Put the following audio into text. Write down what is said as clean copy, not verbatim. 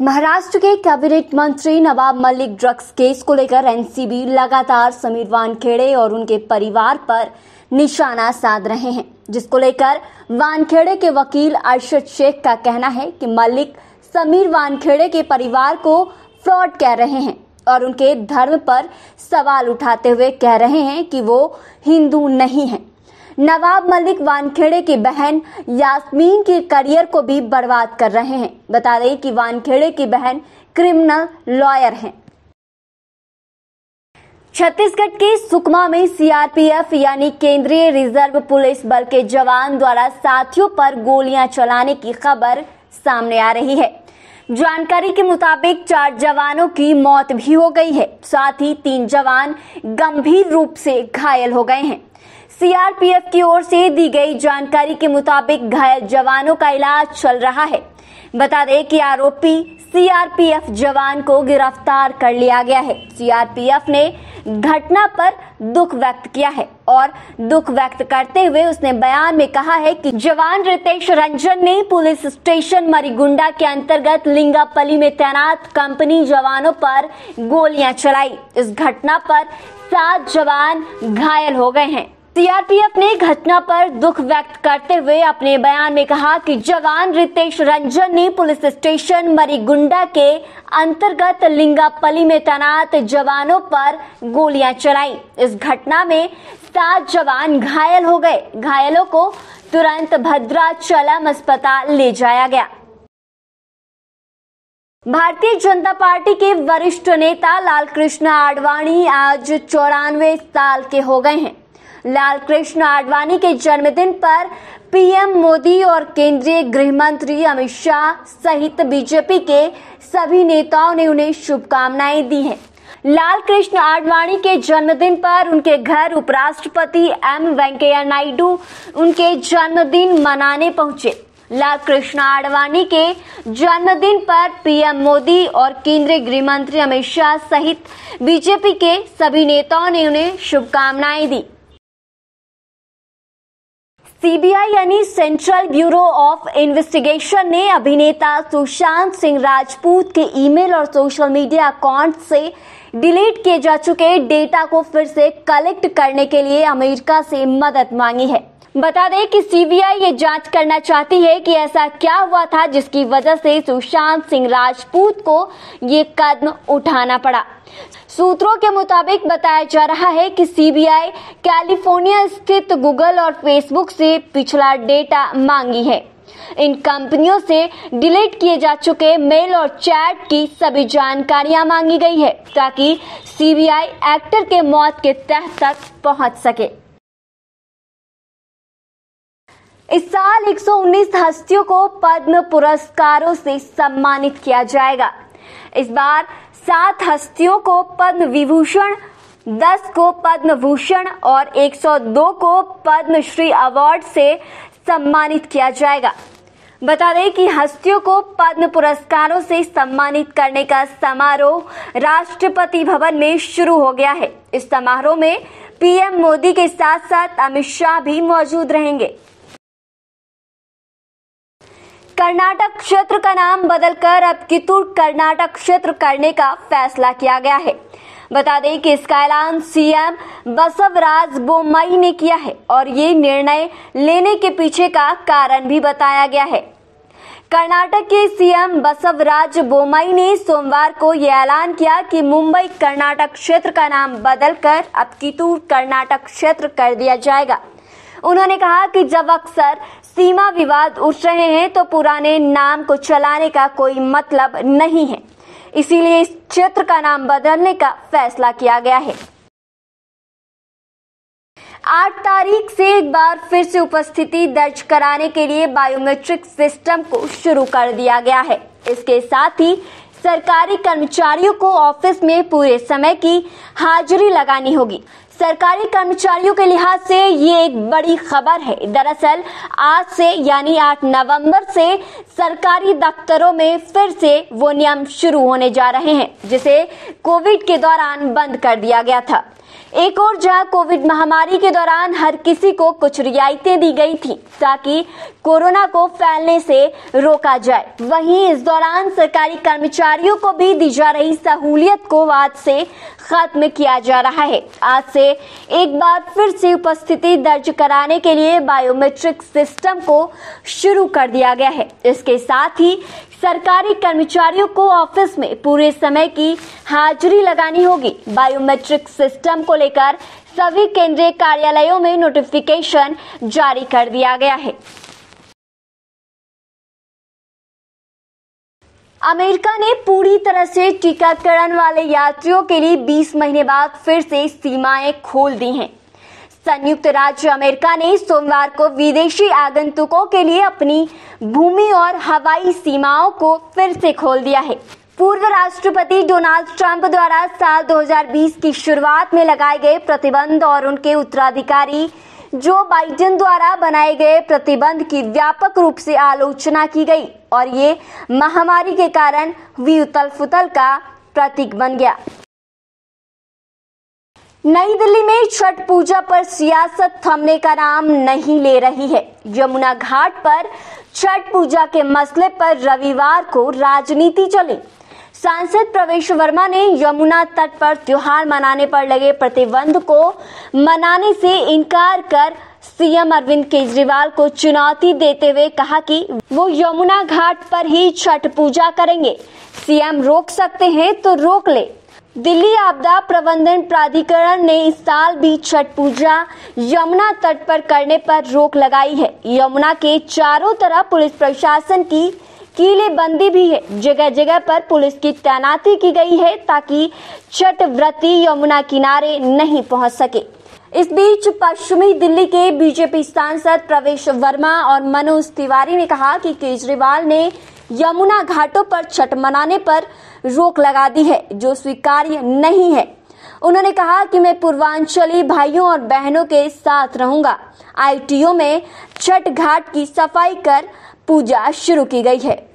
महाराष्ट्र के कैबिनेट मंत्री Nawab Malik drugs case को लेकर एनसीबी लगातार समीर वानखेड़े और उनके परिवार पर निशाना साध रहे हैं, जिसको लेकर वानखेड़े के वकील अरशद शेख का कहना है कि मलिक समीर वानखेड़े के परिवार को फ्रॉड कह रहे हैं और उनके धर्म पर सवाल उठाते हुए कह रहे हैं कि वो हिंदू नहीं हैं। नवाब मलिक वानखेड़े की बहन यास्मीन के करियर को भी बर्बाद कर रहे हैं। बता दें कि वानखेड़े की बहन क्रिमिनल लॉयर हैं। छत्तीसगढ़ के सुकमा में सीआरपीएफ यानी केंद्रीय रिजर्व पुलिस बल के जवान द्वारा साथियों पर गोलियां चलाने की खबर सामने आ रही है। जानकारी के मुताबिक 4 जवानों की मौत भी हो गई है, साथ ही 3 जवान गंभीर रूप से घायल हो गए हैं। सीआरपीएफ की ओर से दी गई जानकारी के मुताबिक घायल जवानों का इलाज चल रहा है। बता दें कि आरोपी सीआरपीएफ जवान को गिरफ्तार कर लिया गया है। सीआरपीएफ ने घटना पर दुख व्यक्त किया है और दुख व्यक्त करते हुए उसने बयान में कहा है कि जवान रितेश रंजन ने पुलिस स्टेशन मरीगुंडा के अंतर्गत लिंगापल्ली में तैनात कंपनी जवानों पर गोलियां चलाई। इस घटना पर 7 जवान घायल हो गए हैं। सीआरपीएफ ने घटना पर दुख व्यक्त करते हुए अपने बयान में कहा कि जवान रितेश रंजन ने पुलिस स्टेशन मरीगुंडा के अंतर्गत लिंगापल्ली में तैनात जवानों पर गोलियां चलाई। इस घटना में 7 जवान घायल हो गए। घायलों को तुरंत भद्राचलम अस्पताल ले जाया गया। भारतीय जनता पार्टी के वरिष्ठ नेता लालकृष्ण आडवाणी आज 94 साल के हो गए हैं। लालकृष्ण आडवाणी के जन्मदिन पर पीएम मोदी और केंद्रीय गृह मंत्री अमित शाह सहित बीजेपी के सभी नेताओं ने उन्हें शुभकामनाएं दी हैं। लालकृष्ण आडवाणी के जन्मदिन पर उनके घर उपराष्ट्रपति एम वेंकैया नायडू उनके जन्मदिन मनाने पहुंचे। लालकृष्ण आडवाणी के जन्मदिन पर पीएम मोदी और केंद्रीय गृह मंत्री अमित शाह सहित बीजेपी के सभी नेताओं ने उन्हें शुभकामनाएं दी। सीबीआई यानी सेंट्रल ब्यूरो ऑफ इन्वेस्टिगेशन ने अभिनेता सुशांत सिंह राजपूत के ईमेल और सोशल मीडिया अकाउंट से डिलीट किए जा चुके डेटा को फिर से कलेक्ट करने के लिए अमेरिका से मदद मांगी है। बता दें कि सीबीआई ये जांच करना चाहती है कि ऐसा क्या हुआ था जिसकी वजह से सुशांत सिंह राजपूत को ये कदम उठाना पड़ा। सूत्रों के मुताबिक बताया जा रहा है कि सीबीआई कैलिफोर्निया स्थित गूगल और फेसबुक से पिछला डेटा मांगी है। इन कंपनियों से डिलीट किए जा चुके मेल और चैट की सभी जानकारियां मांगी गई है ताकि सीबीआई एक्टर के मौत के तह तक पहुंच सके। इस साल 119 हस्तियों को पद्म पुरस्कारों से सम्मानित किया जाएगा। इस बार 7 हस्तियों को पद्म विभूषण, 10 को पद्म भूषण और 102 को पद्मश्री अवार्ड से सम्मानित किया जाएगा। बता दें कि हस्तियों को पद्म पुरस्कारों से सम्मानित करने का समारोह राष्ट्रपति भवन में शुरू हो गया है। इस समारोह में पीएम मोदी के साथ साथ अमित शाह भी मौजूद रहेंगे। कर्नाटक क्षेत्र का नाम बदलकर अब कित्तूर कर्नाटक क्षेत्र करने का फैसला किया गया है। बता दें कि इसका ऐलान सीएम बसवराज बोम्मई ने किया है और ये निर्णय लेने के पीछे का कारण भी बताया गया है। कर्नाटक के सीएम बसवराज बोम्मई ने सोमवार को यह ऐलान किया कि मुंबई कर्नाटक क्षेत्र का नाम बदलकर अब कित्तूर कर्नाटक क्षेत्र कर दिया जाएगा। उन्होंने कहा कि जब अक्सर सीमा विवाद उठ रहे हैं तो पुराने नाम को चलाने का कोई मतलब नहीं है, इसीलिए इस क्षेत्र का नाम बदलने का फैसला किया गया है। 8 तारीख से एक बार फिर से उपस्थिति दर्ज कराने के लिए बायोमेट्रिक सिस्टम को शुरू कर दिया गया है। इसके साथ ही सरकारी कर्मचारियों को ऑफिस में पूरे समय की हाजिरी लगानी होगी। सरकारी कर्मचारियों के लिहाज से ये एक बड़ी खबर है। दरअसल आज से यानी 8 नवंबर से सरकारी दफ्तरों में फिर से वो नियम शुरू होने जा रहे हैं जिसे कोविड के दौरान बंद कर दिया गया था। एक और जहां कोविड महामारी के दौरान हर किसी को कुछ रियायतें दी गई थी ताकि कोरोना को फैलने से रोका जाए, वहीं इस दौरान सरकारी कर्मचारियों को भी दी जा रही सहूलियत को आज से खत्म किया जा रहा है। आज से एक बार फिर से उपस्थिति दर्ज कराने के लिए बायोमेट्रिक सिस्टम को शुरू कर दिया गया है। इसके साथ ही सरकारी कर्मचारियों को ऑफिस में पूरे समय की हाजिरी लगानी होगी। बायोमेट्रिक सिस्टम को लेकर सभी केंद्रीय कार्यालयों में नोटिफिकेशन जारी कर दिया गया है। अमेरिका ने पूरी तरह से टीकाकरण वाले यात्रियों के लिए 20 महीने बाद फिर से सीमाएं खोल दी हैं। संयुक्त राज्य अमेरिका ने सोमवार को विदेशी आगंतुकों के लिए अपनी भूमि और हवाई सीमाओं को फिर से खोल दिया है। पूर्व राष्ट्रपति डोनाल्ड ट्रंप द्वारा साल 2020 की शुरुआत में लगाए गए प्रतिबंध और उनके उत्तराधिकारी जो बाइडेन द्वारा बनाए गए प्रतिबंध की व्यापक रूप से आलोचना की गई और ये महामारी के कारण हुई उथल-पुथल का प्रतीक बन गया। नई दिल्ली में छठ पूजा पर सियासत थमने का नाम नहीं ले रही है। यमुना घाट पर छठ पूजा के मसले पर रविवार को राजनीति चली। सांसद प्रवेश वर्मा ने यमुना तट पर त्योहार मनाने पर लगे प्रतिबंध को मनाने से इनकार कर सीएम अरविंद केजरीवाल को चुनौती देते हुए कहा कि वो यमुना घाट पर ही छठ पूजा करेंगे। सीएम रोक सकते हैं तो रोक ले। दिल्ली आपदा प्रबंधन प्राधिकरण ने इस साल भी छठ पूजा यमुना तट पर करने पर रोक लगाई है। यमुना के चारों तरफ पुलिस प्रशासन की कीलेबंदी भी है। जगह जगह पर पुलिस की तैनाती की गई है ताकि छठ व्रती यमुना किनारे नहीं पहुंच सके। इस बीच पश्चिमी दिल्ली के बीजेपी सांसद प्रवेश वर्मा और मनोज तिवारी ने कहा कि केजरीवाल ने यमुना घाटों पर छठ मनाने पर रोक लगा दी है, जो स्वीकार्य नहीं है। उन्होंने कहा कि मैं पूर्वांचली भाइयों और बहनों के साथ रहूंगा। आईटीओ में छठ घाट की सफाई कर पूजा शुरू की गई है।